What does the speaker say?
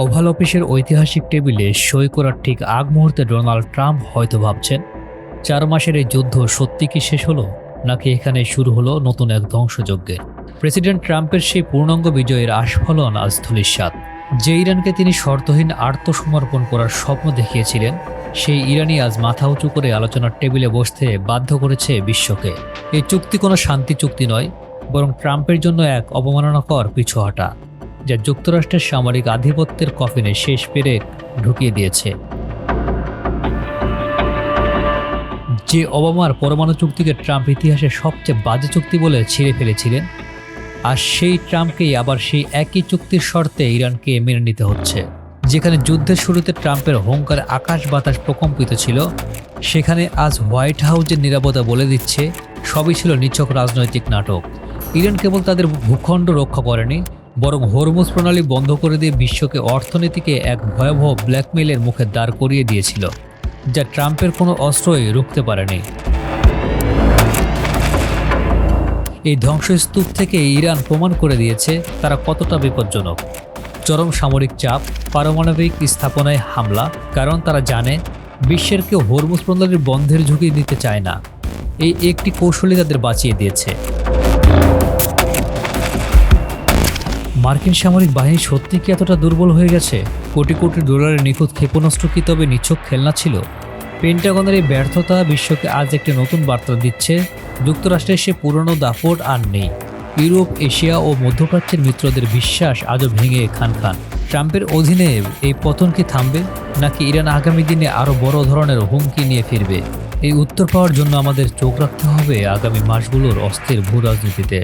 Oval অফিসের ঐতিহাসিক টেবিলে সই করার ঠিক আগ মুহূর্তে ডোনাল্ড ট্রাম্প হয়তো ভাবছেন, 4 মাসের এই যুদ্ধ সত্যি কি শেষ হলো, নাকি এখানে শুরু হলো নতুন এক ধ্বংসযজ্ঞের। প্রেসিডেন্ট ট্রাম্পের সেই পূর্ণাঙ্গ বিজয়ের আস্ফলন আজ ধূলিসাৎ। যে ইরানকে তিনি শর্তহীন আত্মসমর্পণ করার স্বপ্ন দেখিয়েছিলেন, সেই ইরানই আজ মাথা উঁচু করে আলোচনার টেবিলে বসতে বাধ্য করেছে বিশ্বকে। এই চুক্তি কোনো শান্তি চুক্তি নয়, বরং ট্রাম্পের জন্য এক অবমাননাকর পিছুহটা, যা যুক্তরাষ্ট্রের সামরিক আধিপত্যের কফিনে শেষ পেরেক ঢুকিয়ে দিয়েছে। যে ওবামার পরমাণু চুক্তিকে ট্রাম্প ইতিহাসের সবচেয়ে বাজে চুক্তি বলে ছিঁড়ে ফেলেছিলেন, আর সেই ট্রাম্পকেই আবার সেই একই চুক্তির শর্তে ইরানকে মেনে নিতে হচ্ছে। যেখানে যুদ্ধের শুরুতে ট্রাম্পের হুঙ্কারে আকাশ বাতাস প্রকম্পিত ছিল, সেখানে আজ হোয়াইট হাউসের নিরাপত্তা বলে দিচ্ছে সবই ছিল নিছক রাজনৈতিক নাটক। ইরান কেবল তাদের ভূখণ্ড রক্ষা করেনি, বরং হরমুজ প্রণালী বন্ধ করে দিয়ে বিশ্বকে অর্থনীতিকে এক ভয়াবহ ব্ল্যাকমেইলের মুখে দাঁড় করিয়ে দিয়েছিল, যা ট্রাম্পের কোনো অস্ত্রই রুখতে পারেনি। এই ধ্বংসস্তূপ থেকে ইরান প্রমাণ করে দিয়েছে তারা কতটা বিপজ্জনক। চরম সামরিক চাপ, পারমাণবিক স্থাপনায় হামলা, কারণ তারা জানে বিশ্বের কেউ হরমুজ প্রণালীর বন্ধের ঝুঁকি নিতে চায় না। এই একটি কৌশলই তাদের বাঁচিয়ে দিয়েছে। মার্কিন সামরিক বাহিনী সত্যি কি এতটা দুর্বল হয়ে গেছে? কোটি কোটি ডলারের নিখুঁত ক্ষেপণাস্ত্র কি তবে নিছক খেলনা ছিল? পেন্টাগনের এই ব্যর্থতা বিশ্বকে আজ একটি নতুন বার্তা দিচ্ছে, যুক্তরাষ্ট্রের সে পুরনো দাপট আর নেই। ইউরোপ, এশিয়া ও মধ্যপ্রাচ্যের মিত্রদের বিশ্বাস আজও ভেঙে খান খান। ট্রাম্পের অধীনে এই পতন কি থামবে, নাকি ইরান আগামী দিনে আরও বড় ধরনের হুমকি নিয়ে ফিরবে? এই উত্তর পাওয়ার জন্য আমাদের চোখ রাখতে হবে আগামী মাসগুলোর অস্থির ভূ রাজনীতিতে।